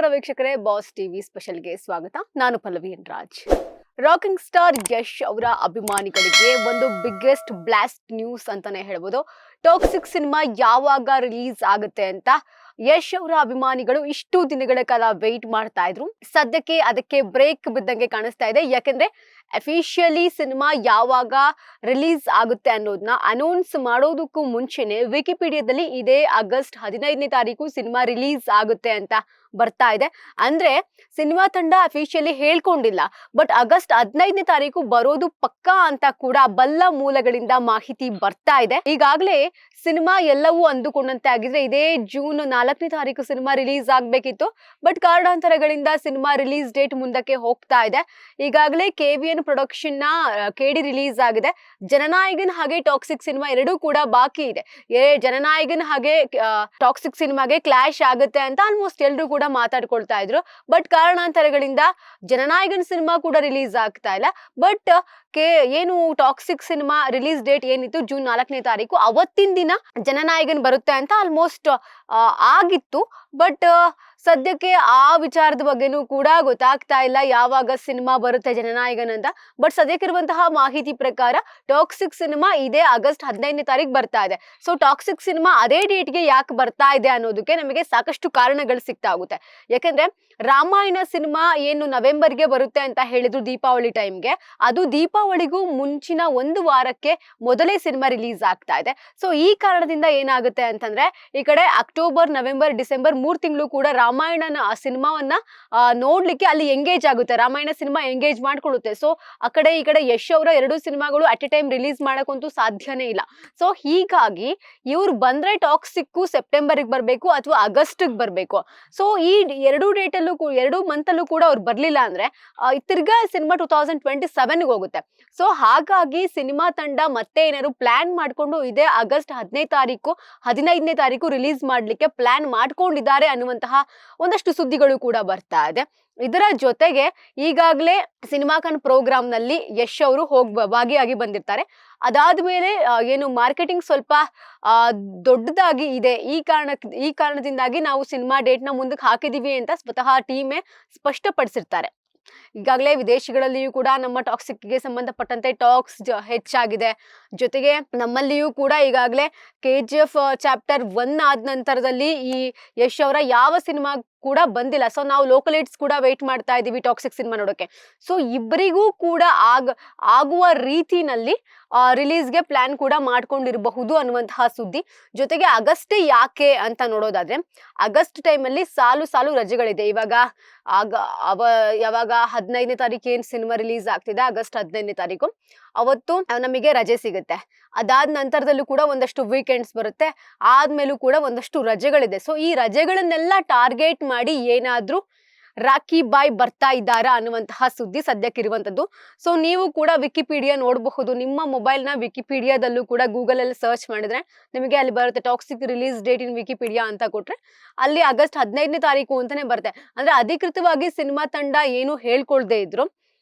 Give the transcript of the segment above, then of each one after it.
ನಮಸ್ಕಾರ ವೀಕ್ಷಕರೇ, boss TV ಸ್ಪೆಷಲ್ಗೆ ಸ್ವಾಗತ. ನಾನು ಪಲ್ಲವಿ ರಾಜ್. ರಾಕಿಂಗ್ ಸ್ಟಾರ್ ಯಶ್ ಅವರ ಅಭಿಮಾನಿಗಳಿಗೆ ಒಂದು ಬಿಗ್ಗೆಸ್ಟ್ ಬ್ಲಾಸ್ಟ್ ನ್ಯೂಸ್ ಅಂತಾನೆ ಹೇಳ್ಬೋದು. ಟಾಕ್ಸಿಕ್ ಸಿನಿಮಾ ಯಾವಾಗ ರಿಲೀಸ್ ಆಗುತ್ತೆ ಅಂತ ಯಶ್ ಅವರ ಅಭಿಮಾನಿಗಳು ಇಷ್ಟು ದಿನಗಳ ಕಾಲ ವೇಟ್ ಮಾಡ್ತಾ ಇದ್ರು. ಸದ್ಯಕ್ಕೆ ಅದಕ್ಕೆ ಬ್ರೇಕ್ ಬಿದ್ದಂಗೆ ಕಾಣಿಸ್ತಾ ಇದೆ. ಯಾಕೆಂದ್ರೆ ಅಫಿಷಿಯಲಿ ಸಿನಿಮಾ ಯಾವಾಗ ರಿಲೀಸ್ ಆಗುತ್ತೆ ಅನ್ನೋದನ್ನ ಅನೌನ್ಸ್ ಮಾಡೋದಕ್ಕೂ ಮುಂಚೆನೆ ವಿಕಿಪೀಡಿಯಾದಲ್ಲಿ ಇದೇ ಆಗಸ್ಟ್ 15ನೇ ತಾರೀಕು ಸಿನಿಮಾ ರಿಲೀಸ್ ಆಗುತ್ತೆ ಅಂತ ಬರ್ತಾ ಇದೆ. ಅಂದ್ರೆ ಸಿನಿಮಾ ತಂಡ ಅಫಿಷಿಯಲಿ ಹೇಳ್ಕೊಂಡಿಲ್ಲ, ಬಟ್ ಆಗಸ್ಟ್ 15ನೇ ತಾರೀಕು ಬರೋದು ಪಕ್ಕಾ ಅಂತ ಕೂಡ ಬಲ್ಲ ಮೂಲಗಳಿಂದ ಮಾಹಿತಿ ಬರ್ತಾ ಇದೆ. ಈಗಾಗಲೇ ಸಿನಿಮಾ ಎಲ್ಲವೂ ಅಂದುಕೊಂಡಂತೆ ಆಗಿದ್ರೆ ಇದೇ ಜೂನ್ 4ನೇ ತಾರೀಕು ಸಿನಿಮಾ ರಿಲೀಸ್ ಆಗ್ಬೇಕಿತ್ತು. ಬಟ್ ಕಾರಣಾಂತರಗಳಿಂದ ಸಿನಿಮಾ ರಿಲೀಸ್ ಡೇಟ್ ಮುಂದಕ್ಕೆ ಹೋಗ್ತಾ ಇದೆ. ಈಗಾಗಲೇ KVN ಪ್ರೊಡಕ್ಷನ್ ನ KD ರಿಲೀಸ್ ಆಗಿದೆ. ಜನನಾಯಕನ್ ಹಾಗೆ ಟಾಕ್ಸಿಕ್ ಸಿನಿಮಾ ಎರಡೂ ಕೂಡ ಬಾಕಿ ಇದೆ. ಜನನಾಯಕನ್ ಹಾಗೆ ಟಾಕ್ಸಿಕ್ ಸಿನಿಮಾಗೆ ಕ್ಲಾಶ್ ಆಗುತ್ತೆ ಅಂತ ಆಲ್ಮೋಸ್ಟ್ ಎಲ್ಲರೂ ಕೂಡ ಮಾತಾಡ್ಕೊಳ್ತಾ ಇದ್ರು. ಬಟ್ ಕಾರಣಾಂತರಗಳಿಂದ ಜನನಾಯಕನ್ ಸಿನಿಮಾ ಕೂಡ ರಿಲೀಸ್ ಆಗ್ತಾ ಇಲ್ಲ. ಬಟ್ ಏನು ಟಾಕ್ಸಿಕ್ ಸಿನಿಮಾ ರಿಲೀಸ್ ಡೇಟ್ ಏನಿತ್ತು ಜೂನ್ 4ನೇ ತಾರೀಕು, ಅವತ್ತಿನ ದಿನ ಜನನಾಯಕನ್ ಬರುತ್ತೆ ಅಂತ ಆಲ್ಮೋಸ್ಟ್ ಆಗಿತ್ತು. ಬಟ್ ಸದ್ಯಕ್ಕೆ ಆ ವಿಚಾರದ ಬಗ್ಗೆನೂ ಕೂಡ ಗೊತ್ತಾಗ್ತಾ ಇಲ್ಲ ಯಾವಾಗ ಸಿನಿಮಾ ಬರುತ್ತೆ ಜನನಾಯಕನ್ ಅಂತ. ಬಟ್ ಸದ್ಯಕ್ಕಿರುವಂತಹ ಮಾಹಿತಿ ಪ್ರಕಾರ ಟಾಕ್ಸಿಕ್ ಸಿನಿಮಾ ಇದೇ ಆಗಸ್ಟ್ 15ನೇ ತಾರೀಕು ಬರ್ತಾ ಇದೆ. ಸೊ ಟಾಕ್ಸಿಕ್ ಸಿನಿಮಾ ಅದೇ ಡೇಟ್ಗೆ ಯಾಕೆ ಬರ್ತಾ ಇದೆ ಅನ್ನೋದಕ್ಕೆ ನಮಗೆ ಸಾಕಷ್ಟು ಕಾರಣಗಳು ಸಿಗ್ತಾ ಹೋಗುತ್ತೆ. ಯಾಕಂದ್ರೆ ರಾಮಾಯಣ ಸಿನಿಮಾ ಏನು ನವೆಂಬರ್ಗೆ ಬರುತ್ತೆ ಅಂತ ಹೇಳಿದ್ರು ದೀಪಾವಳಿ ಟೈಮ್ಗೆ, ಅದು ದೀಪಾವಳಿಗೂ ಮುಂಚಿನ ಒಂದು ವಾರಕ್ಕೆ ಮೊದಲೇ ಸಿನಿಮಾ ರಿಲೀಸ್ ಆಗ್ತಾ ಇದೆ. ಸೊ ಈ ಕಾರಣದಿಂದ ಏನಾಗುತ್ತೆ ಅಂತಂದ್ರೆ ಈ ಕಡೆ ಅಕ್ಟೋಬರ್, ನವೆಂಬರ್, ಡಿಸೆಂಬರ್ 3 ತಿಂಗಳು ಕೂಡ ರಾಮಾಯಣನ ಸಿನಿಮಾವನ್ನ ನೋಡ್ಲಿಕ್ಕೆ ಅಲ್ಲಿ ಎಂಗೇಜ್ ಆಗುತ್ತೆ. ರಾಮಾಯಣ ಸಿನಿಮಾ ಎಂಗೇಜ್ ಮಾಡ್ಕೊಳ್ಳುತ್ತೆ. ಸೊ ಆ ಕಡೆ ಈ ಕಡೆ ಯಶ್ ಅವರ ಎರಡು ಸಿನಿಮಾಗಳು ಅಟ್ ಎ ಟೈಮ್ ರಿಲೀಸ್ ಮಾಡಕ್ಕಂತೂ ಸಾಧ್ಯನೇ ಇಲ್ಲ. ಸೊ ಹೀಗಾಗಿ ಇವ್ರು ಬಂದ್ರೆ ಟಾಕ್ಸಿಕ್ ಸೆಪ್ಟೆಂಬರ್ಗೆ ಬರಬೇಕು ಅಥವಾ ಆಗಸ್ಟ್ಗೆ ಬರಬೇಕು. ಸೊ ಈ ಎರಡು ಡೇಟಲ್ಲೂ ಎರಡು ಮಂತಲ್ಲೂ ಕೂಡ ಅವ್ರು ಬರ್ಲಿಲ್ಲ ಅಂದ್ರೆ ತಿರ್ಗಾ ಸಿನಿಮಾ 2027ಗೆ ಹೋಗುತ್ತೆ. ಸೊ ಹಾಗಾಗಿ ಸಿನಿಮಾ ತಂಡ ಮತ್ತೆ ಏನಾದ್ರು ಪ್ಲಾನ್ ಮಾಡ್ಕೊಂಡು ಇದೇ ಆಗಸ್ಟ್ 15ನೇ ತಾರೀಕು ರಿಲೀಸ್ ಮಾಡ್ಲಿಕ್ಕೆ ಪ್ಲಾನ್ ಮಾಡ್ಕೊಂಡಿದ್ದಾರೆ ಅನ್ನುವಂತಹ ಒಂದಷ್ಟು ಸುದ್ದಿಗಳು ಕೂಡ ಬರ್ತಾ ಇದೆ. ಇದರ ಜೊತೆಗೆ ಈಗಾಗಲೇ ಸಿನಿಮಾಕನ್ ಪ್ರೋಗ್ರಾಮ್ ನಲ್ಲಿ ಯಶ್ ಅವರು ಭಾಗಿಯಾಗಿ ಬಂದಿರ್ತಾರೆ. ಅದಾದ್ಮೇಲೆ ಏನು ಮಾರ್ಕೆಟಿಂಗ್ ಸ್ವಲ್ಪ ದೊಡ್ಡದಾಗಿ ಇದೆ, ಈ ಕಾರಣದಿಂದಾಗಿ ನಾವು ಸಿನಿಮಾ ಡೇಟ್ ನ ಮುಂದಕ್ಕೆ ಹಾಕಿದೀವಿ ಅಂತ ಸ್ವತಃ ಟೀಮೇ ಸ್ಪಷ್ಟಪಡಿಸಿರ್ತಾರೆ. ಈಗಾಗಲೇ ವಿದೇಶಗಳಲ್ಲಿಯೂ ಕೂಡ ನಮ್ಮ ಟಾಕ್ಸಿಕ್ಗೆ ಸಂಬಂಧಪಟ್ಟಂತೆ ಟಾಕ್ಸ್ ಹೆಚ್ಚಾಗಿದೆ. ಜೊತೆಗೆ ನಮ್ಮಲ್ಲಿಯೂ ಕೂಡ ಈಗಾಗಲೇ KGF ಚಾಪ್ಟರ್ 1 ಆದ ನಂತರದಲ್ಲಿ ಈ ಯಶ್ ಅವರ ಯಾವ ಸಿನಿಮಾ ಕೂಡ ಬಂದಿಲ್ಲ. ಸೊ ನಾವು ಲೋಕಲೈಟ್ಸ್ ಕೂಡ ವೇಟ್ ಮಾಡ್ತಾ ಇದೀವಿ ಟಾಕ್ಸಿಕ್ ಸಿನಿಮಾ ನೋಡೋಕೆ. ಸೊ ಇಬ್ಬರಿಗೂ ಕೂಡ ಆಗುವ ರೀತಿನಲ್ಲಿ ರಿಲೀಸ್ಗೆ ಪ್ಲಾನ್ ಕೂಡ ಮಾಡ್ಕೊಂಡಿರಬಹುದು ಅನ್ನುವಂತಹ ಸುದ್ದಿ. ಜೊತೆಗೆ ಆಗಸ್ಟ್ ಯಾಕೆ ಅಂತ ನೋಡೋದಾದ್ರೆ ಆಗಸ್ಟ್ ಟೈಮಲ್ಲಿ ಸಾಲು ರಜೆಗಳಿದೆ. ಯಾವಾಗ 15ನೇ ತಾರೀಕು ಏನ್ ಸಿನಿಮಾ ರಿಲೀಸ್ ಆಗ್ತಿದೆ ಆಗಸ್ಟ್ 15ನೇ ತಾರೀಕು ಅವತ್ತು ನಮಗೆ ರಜೆ ಸಿಗುತ್ತೆ. ಅದಾದ ನಂತರದಲ್ಲೂ ಕೂಡ ಒಂದಷ್ಟು ವೀಕೆಂಡ್ಸ್ ಬರುತ್ತೆ. ಆದ್ಮೇಲೂ ಕೂಡ ಒಂದಷ್ಟು ರಜೆಗಳಿದೆ. ಸೊ ಈ ರಜೆಗಳನ್ನೆಲ್ಲ ಟಾರ್ಗೆಟ್ ಮಾಡಿ ಏನಾದ್ರೂ ರಾಖಿ ಬಾಯ್ ಬರ್ತಾ ಇದ್ದಾರಾ ಅನ್ನುವಂತಹ ಸುದ್ದಿ ಸದ್ಯಕ್ಕಿರುವಂತದ್ದು. ಸೊ ನೀವು ಕೂಡ ವಿಕಿಪೀಡಿಯಾ ನೋಡಬಹುದು. ನಿಮ್ಮ ಮೊಬೈಲ್ನ ವಿಕಿಪೀಡಿಯಾದಲ್ಲೂ ಕೂಡ ಗೂಗಲ್ ಅಲ್ಲಿ ಸರ್ಚ್ ಮಾಡಿದ್ರೆ ನಿಮಗೆ ಅಲ್ಲಿ ಬರುತ್ತೆ ಟಾಕ್ಸಿಕ್ ರಿಲೀಸ್ ಡೇಟ್ ಇನ್ ವಿಕಿಪೀಡಿಯಾ ಅಂತ ಕೊಟ್ರೆ ಅಲ್ಲಿ ಆಗಸ್ಟ್ 15ನೇ ತಾರೀಕು ಅಂತಾನೆ ಬರುತ್ತೆ. ಅಂದ್ರೆ ಅಧಿಕೃತವಾಗಿ ಸಿನಿಮಾ ತಂಡ ಏನು ಹೇಳ್ಕೊಳ್ದೇ ಇದ್ರು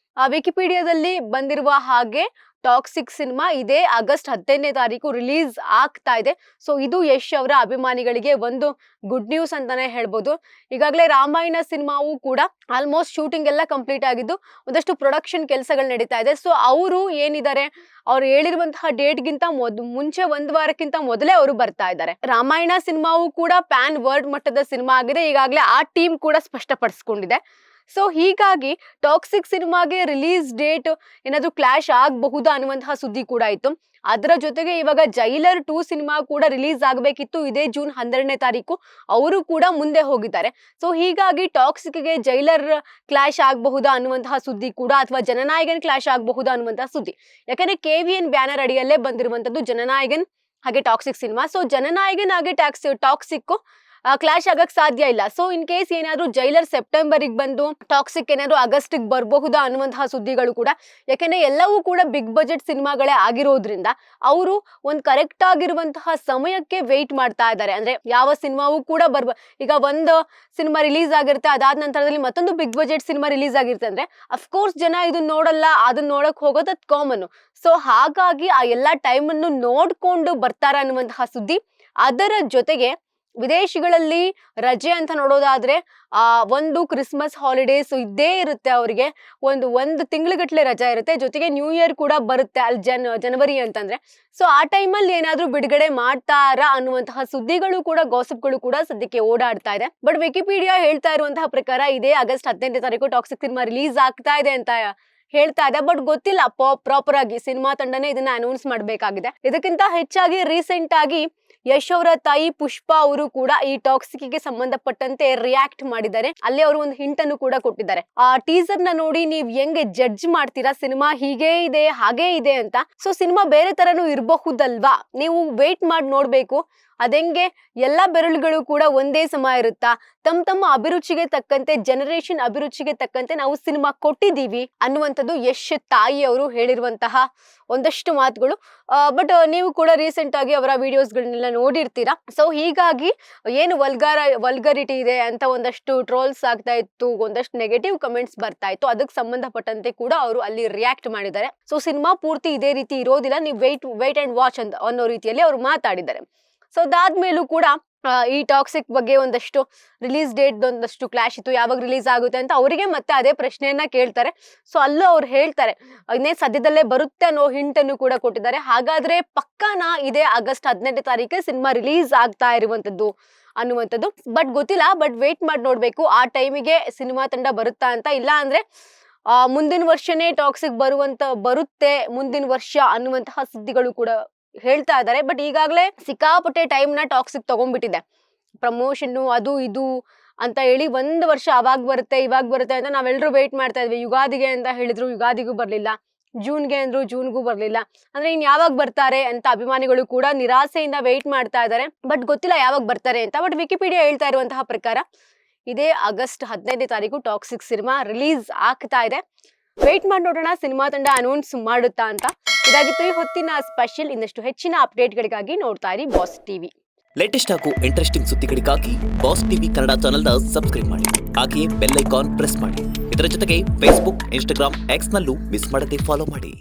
ವಿಕಿಪೀಡಿಯಾದಲ್ಲಿ ಬಂದಿರುವ ಹಾಗೆ ಟಾಕ್ಸಿಕ್ ಸಿನಿಮಾ ಇದೇ ಆಗಸ್ಟ್ 15ನೇ ತಾರೀಕು ರಿಲೀಸ್ ಆಗ್ತಾ ಇದೆ. ಸೊ ಇದು ಯಶ್ ಅವರ ಅಭಿಮಾನಿಗಳಿಗೆ ಒಂದು ಗುಡ್ ನ್ಯೂಸ್ ಅಂತಾನೆ ಹೇಳ್ಬೋದು. ಈಗಾಗಲೇ ರಾಮಾಯಣ ಸಿನಿಮಾವು ಕೂಡ ಆಲ್ಮೋಸ್ಟ್ ಶೂಟಿಂಗ್ ಎಲ್ಲ ಕಂಪ್ಲೀಟ್ ಆಗಿದ್ದು ಒಂದಷ್ಟು ಪ್ರೊಡಕ್ಷನ್ ಕೆಲಸಗಳು ನಡೀತಾ ಇದೆ. ಸೊ ಅವರು ಏನಿದ್ದಾರೆ ಅವ್ರು ಹೇಳಿರುವಂತಹ ಡೇಟ್ಗಿಂತ ಮುಂಚೆ ಒಂದು ವಾರಕ್ಕಿಂತ ಮೊದಲೇ ಅವರು ಬರ್ತಾ ಇದ್ದಾರೆ. ರಾಮಾಯಣ ಸಿನಿಮಾವು ಕೂಡ ಪ್ಯಾನ್ ವರ್ಲ್ಡ್ ಮಟ್ಟದ ಸಿನಿಮಾ ಆಗಿದೆ. ಈಗಾಗಲೇ ಆ ಟೀಮ್ ಕೂಡ ಸ್ಪಷ್ಟಪಡಿಸ್ಕೊಂಡಿದೆ. ಸೊ ಹೀಗಾಗಿ ಟಾಕ್ಸಿಕ್ ಸಿನಿಮಾಗೆ ರಿಲೀಸ್ ಡೇಟ್ ಏನಾದ್ರೂ ಕ್ಲಾಶ್ ಆಗಬಹುದಾ ಅನ್ನುವಂತಹ ಸುದ್ದಿ ಕೂಡ ಇತ್ತು. ಅದರ ಜೊತೆಗೆ ಇವಾಗ ಜೈಲರ್ 2 ಸಿನಿಮಾ ಕೂಡ ರಿಲೀಸ್ ಆಗಬೇಕಿತ್ತು ಇದೇ ಜೂನ್ 12ನೇ ತಾರೀಕು. ಅವರು ಕೂಡ ಮುಂದೆ ಹೋಗಿದ್ದಾರೆ. ಸೊ ಹೀಗಾಗಿ ಟಾಕ್ಸಿಕ್ಗೆ ಜೈಲರ್ ಕ್ಲಾಶ್ ಆಗಬಹುದಾ ಅನ್ನುವಂತಹ ಸುದ್ದಿ ಕೂಡ, ಅಥವಾ ಜನನಾಯಕನ್ ಕ್ಲಾಶ್ ಆಗಬಹುದಾ ಅನ್ನುವಂತಹ ಸುದ್ದಿ. ಯಾಕಂದ್ರೆ KVN ಬ್ಯಾನರ್ ಅಡಿಯಲ್ಲೇ ಬಂದಿರುವಂತದ್ದು ಜನನಾಯಕನ್ ಹಾಗೆ ಟಾಕ್ಸಿಕ್ ಸಿನಿಮಾ. ಸೊ ಜನನಾಯಕನ್ ಹಾಗೆ ಟಾಕ್ಸಿಕ್ ಕ್ಲಾಶ್ ಆಗಕ್ ಸಾಧ್ಯ ಇಲ್ಲ. ಸೊ ಇನ್ ಕೇಸ್ ಏನಾದ್ರು ಜೈಲರ್ ಸೆಪ್ಟೆಂಬರ್ಗೆ ಬಂದು ಟಾಕ್ಸಿಕ್ ಏನಾದ್ರು ಆಗಸ್ಟ್ಗೆ ಬರಬಹುದಾ ಅನ್ನುವಂತಹ ಸುದ್ದಿಗಳು ಕೂಡ. ಯಾಕಂದ್ರೆ ಎಲ್ಲವೂ ಕೂಡ ಬಿಗ್ ಬಜೆಟ್ ಸಿನಿಮಾಗಳೇ ಆಗಿರೋದ್ರಿಂದ ಅವರು ಒಂದು ಕರೆಕ್ಟ್ ಆಗಿರುವಂತಹ ಸಮಯಕ್ಕೆ ವೇಟ್ ಮಾಡ್ತಾ ಇದ್ದಾರೆ. ಅಂದ್ರೆ ಯಾವ ಸಿನಿಮಾವು ಕೂಡ ಈಗ ಒಂದು ಸಿನಿಮಾ ರಿಲೀಸ್ ಆಗಿರುತ್ತೆ, ಅದಾದ ನಂತರದಲ್ಲಿ ಮತ್ತೊಂದು ಬಿಗ್ ಬಜೆಟ್ ಸಿನಿಮಾ ರಿಲೀಸ್ ಆಗಿರುತ್ತೆ ಅಂದ್ರೆ ಅಫ್ಕೋರ್ಸ್ ಜನ ಇದನ್ನ ನೋಡಲ್ಲ, ಅದನ್ನ ನೋಡಕ್ ಹೋಗೋದು ಅದು ಕಾಮನ್. ಸೊ ಹಾಗಾಗಿ ಆ ಎಲ್ಲಾ ಟೈಮ್ ಅನ್ನು ನೋಡ್ಕೊಂಡು ಬರ್ತಾರ ಅನ್ನುವಂತಹ ಸುದ್ದಿ. ಅದರ ಜೊತೆಗೆ ವಿದೇಶಗಳಲ್ಲಿ ರಜೆ ಅಂತ ನೋಡೋದಾದ್ರೆ ಒಂದು ಕ್ರಿಸ್ಮಸ್ ಹಾಲಿಡೇಸ್ ಇದ್ದೇ ಇರುತ್ತೆ ಅವರಿಗೆ. ಒಂದು ತಿಂಗಳಗಟ್ಲೆ ರಜಾ ಇರುತ್ತೆ, ಜೊತೆಗೆ ನ್ಯೂ ಇಯರ್ ಕೂಡ ಬರುತ್ತೆ ಅಲ್ಲಿ ಜನವರಿ ಅಂತಂದ್ರೆ. ಸೊ ಆ ಟೈಮಲ್ಲಿ ಏನಾದ್ರೂ ಬಿಡುಗಡೆ ಮಾಡ್ತಾರಾ ಅನ್ನುವಂತಹ ಸುದ್ದಿಗಳು ಕೂಡ, ಗಾಸಿಪ್ಗಳು ಕೂಡ ಸದ್ಯಕ್ಕೆ ಓಡಾಡ್ತಾ ಇದೆ. ಬಟ್ ವಿಕಿಪೀಡಿಯಾ ಹೇಳ್ತಾ ಇರುವಂತಹ ಪ್ರಕಾರ ಇದೇ ಆಗಸ್ಟ್ 18ನೇ ತಾರೀಕು ಟಾಕ್ಸಿಕ್ ಸಿನಿಮಾ ರಿಲೀಸ್ ಆಗ್ತಾ ಇದೆ ಅಂತ ಹೇಳ್ತಾ ಇದೆ. ಬಟ್ ಗೊತ್ತಿಲ್ಲ ಪ್ರಾಪರ್ ಆಗಿ, ಸಿನಿಮಾ ತಂಡನೇ ಇದನ್ನ ಅನೌನ್ಸ್ ಮಾಡ್ಬೇಕಾಗಿದೆ. ಇದಕ್ಕಿಂತ ಹೆಚ್ಚಾಗಿ ರೀಸೆಂಟ್ ಆಗಿ ಯಶ್ ಅವರ ತಾಯಿ ಪುಷ್ಪಾ ಅವರು ಕೂಡ ಈ ಟಾಕ್ಸಿಕ್ ಗೆ ಸಂಬಂಧಪಟ್ಟಂತೆ ರಿಯಾಕ್ಟ್ ಮಾಡಿದ್ದಾರೆ. ಅಲ್ಲೇ ಅವರು ಒಂದು ಹಿಂಟ್ ಅನ್ನು ಕೂಡ ಕೊಟ್ಟಿದ್ದಾರೆ. ಆ ಟೀಸರ್ ನ ನೋಡಿ ನೀವ್ ಹೆಂಗೆ ಜಡ್ಜ್ ಮಾಡ್ತೀರಾ, ಸಿನಿಮಾ ಹೀಗೆ ಇದೆ ಹಾಗೇ ಇದೆ ಅಂತ. ಸೊ ಸಿನಿಮಾ ಬೇರೆ ತರನು ಇರಬಹುದಲ್ವಾ, ನೀವು ವೇಟ್ ಮಾಡಿ ನೋಡ್ಬೇಕು. ಅದೆಂಗೆ ಎಲ್ಲಾ ಬೆರಳುಗಳು ಕೂಡ ಒಂದೇ ಸಮ ಇರುತ್ತಾ, ತಮ್ಮ ಅಭಿರುಚಿಗೆ ತಕ್ಕಂತೆ, ಜನರೇಷನ್ ಅಭಿರುಚಿಗೆ ತಕ್ಕಂತೆ ನಾವು ಸಿನಿಮಾ ಕೊಟ್ಟಿದ್ದೀವಿ ಅನ್ನುವಂಥದ್ದು ಯಶ್ ತಾಯಿ ಅವರು ಹೇಳಿರುವಂತಹ ಒಂದಷ್ಟು ಮಾತುಗಳು. ಬಟ್ ನೀವು ಕೂಡ ರೀಸೆಂಟ್ ಆಗಿ ಅವರ ವಿಡಿಯೋಸ್ಗಳನ್ನೆಲ್ಲ ನೋಡಿರ್ತೀರಾ. ಸೊ ಹೀಗಾಗಿ ಏನು ವಲ್ಗರಿಟಿ ಇದೆ ಅಂತ ಒಂದಷ್ಟು ಟ್ರೋಲ್ಸ್ ಆಗ್ತಾ ಇತ್ತು, ಒಂದಷ್ಟು ನೆಗೆಟಿವ್ ಕಮೆಂಟ್ಸ್ ಬರ್ತಾ ಇತ್ತು. ಅದಕ್ಕೆ ಸಂಬಂಧಪಟ್ಟಂತೆ ಕೂಡ ಅವರು ಅಲ್ಲಿ ರಿಯಾಕ್ಟ್ ಮಾಡಿದ್ದಾರೆ. ಸೊ ಸಿನಿಮಾ ಪೂರ್ತಿ ಇದೇ ರೀತಿ ಇರೋದಿಲ್ಲ, ನೀವು ವೇಟ್ ಅಂಡ್ ವಾಚ್ ಅನ್ನೋ ರೀತಿಯಲ್ಲಿ ಅವರು ಮಾತಾಡಿದ್ದಾರೆ. ಸೊ ಅದಾದ್ಮೇಲೂ ಕೂಡ ಈ ಟಾಕ್ಸಿಕ್ ಬಗ್ಗೆ ಒಂದಷ್ಟು ರಿಲೀಸ್ ಡೇಟ್ ಒಂದಷ್ಟು ಕ್ಲಾಶ್ ಇತ್ತು, ಯಾವಾಗ ರಿಲೀಸ್ ಆಗುತ್ತೆ ಅಂತ ಅವರಿಗೆ ಮತ್ತೆ ಅದೇ ಪ್ರಶ್ನೆಯನ್ನ ಕೇಳ್ತಾರೆ. ಸೊ ಅಲ್ಲೂ ಅವ್ರು ಹೇಳ್ತಾರೆ ಇನ್ನೇ ಸದ್ಯದಲ್ಲೇ ಬರುತ್ತೆ ಅನ್ನೋ ಹಿಂಟ್ ಅನ್ನು ಕೂಡ ಕೊಟ್ಟಿದ್ದಾರೆ. ಹಾಗಾದ್ರೆ ಪಕ್ಕಾನ ಇದೇ ಆಗಸ್ಟ್ 18ನೇ ತಾರೀಕು ಸಿನಿಮಾ ರಿಲೀಸ್ ಆಗ್ತಾ ಇರುವಂತದ್ದು ಅನ್ನುವಂಥದ್ದು. ಬಟ್ ಗೊತ್ತಿಲ್ಲ, ಬಟ್ ವೇಟ್ ಮಾಡಿ ನೋಡ್ಬೇಕು ಆ ಟೈಮಿಗೆ ಸಿನಿಮಾ ತಂಡ ಬರುತ್ತಾ ಅಂತ. ಇಲ್ಲ ಅಂದ್ರೆ ಮುಂದಿನ ವರ್ಷನೇ ಟಾಕ್ಸಿಕ್ ಬರುತ್ತೆ ಮುಂದಿನ ವರ್ಷ ಅನ್ನುವಂತಹ ಸುದ್ದಿಗಳು ಕೂಡ ಹೇಳ್ತಾ ಇದ್ದಾರೆ. ಬಟ್ ಈಗಾಗಲೇ ಸಿಕ್ಕಾಪಟ್ಟೆ ಟೈಮ್ ನ ಟಾಕ್ಸಿಕ್ ತಗೊಂಡ್ಬಿಟ್ಟಿದೆ. ಪ್ರಮೋಷನ್ ಅದು ಇದು ಅಂತ ಹೇಳಿ 1 ವರ್ಷ ಅವಾಗ ಬರುತ್ತೆ ಇವಾಗ ಬರುತ್ತೆ ಅಂತ ನಾವೆಲ್ಲರೂ ವೇಟ್ ಮಾಡ್ತಾ ಇದ್ವಿ. ಯುಗಾದಿಗೆ ಅಂತ ಹೇಳಿದ್ರು, ಯುಗಾದಿಗೂ ಬರ್ಲಿಲ್ಲ. ಜೂನ್ಗೆ ಅಂದ್ರು, ಜೂನ್ಗೂ ಬರ್ಲಿಲ್ಲ. ಅಂದ್ರೆ ಇನ್ ಯಾವಾಗ ಬರ್ತಾರೆ ಅಂತ ಅಭಿಮಾನಿಗಳು ಕೂಡ ನಿರಾಸೆಯಿಂದ ವೇಟ್ ಮಾಡ್ತಾ ಇದ್ದಾರೆ. ಬಟ್ ಗೊತ್ತಿಲ್ಲ ಯಾವಾಗ ಬರ್ತಾರೆ ಅಂತ. ಬಟ್ ವಿಕಿಪೀಡಿಯಾ ಹೇಳ್ತಾ ಇರುವಂತಹ ಪ್ರಕಾರ ಇದೇ ಆಗಸ್ಟ್ 15ನೇ ತಾರೀಕು ಟಾಕ್ಸಿಕ್ ಸಿನಿಮಾ ರಿಲೀಸ್ ಆಗ್ತಾ ಇದೆ. ವೇಟ್ ಮಾಡಿ ನೋಡೋಣ ಸಿನಿಮಾ ತಂಡ ಅನೌನ್ಸ್ ಮಾಡುತ್ತಾ ಅಂತ. ಇದಾಗಿತ್ತು ಈ ಹೊತ್ತಿನ ಸ್ಪೆಷಲ್. ಇನ್ನಷ್ಟು ಹೆಚ್ಚಿನ ಅಪ್ಡೇಟ್ಗಳಿಗಾಗಿ ನೋಡ್ತಾ ಇರಿ ಬಾಸ್ ಟಿವಿ. ಲೇಟೆಸ್ಟ್ ಹಾಗೂ ಇಂಟ್ರೆಸ್ಟಿಂಗ್ ಸುದ್ದಿಗಳಿಗಾಗಿ ಬಾಸ್ ಟಿವಿ ಕನ್ನಡ ಚಾನೆಲ್ನ ಸಬ್ಸ್ಕ್ರೈಬ್ ಮಾಡಿ. ಹಾಗೆಯೇ ಬೆಲ್ ಐಕಾನ್ ಪ್ರೆಸ್ ಮಾಡಿ. ಇದರ ಜೊತೆಗೆ ಫೇಸ್ಬುಕ್, ಇನ್ಸ್ಟಾಗ್ರಾಮ್, ಎಕ್ಸ್ ನಲ್ಲೂ ಮಿಸ್ ಮಾಡದೆ ಫಾಲೋ ಮಾಡಿ.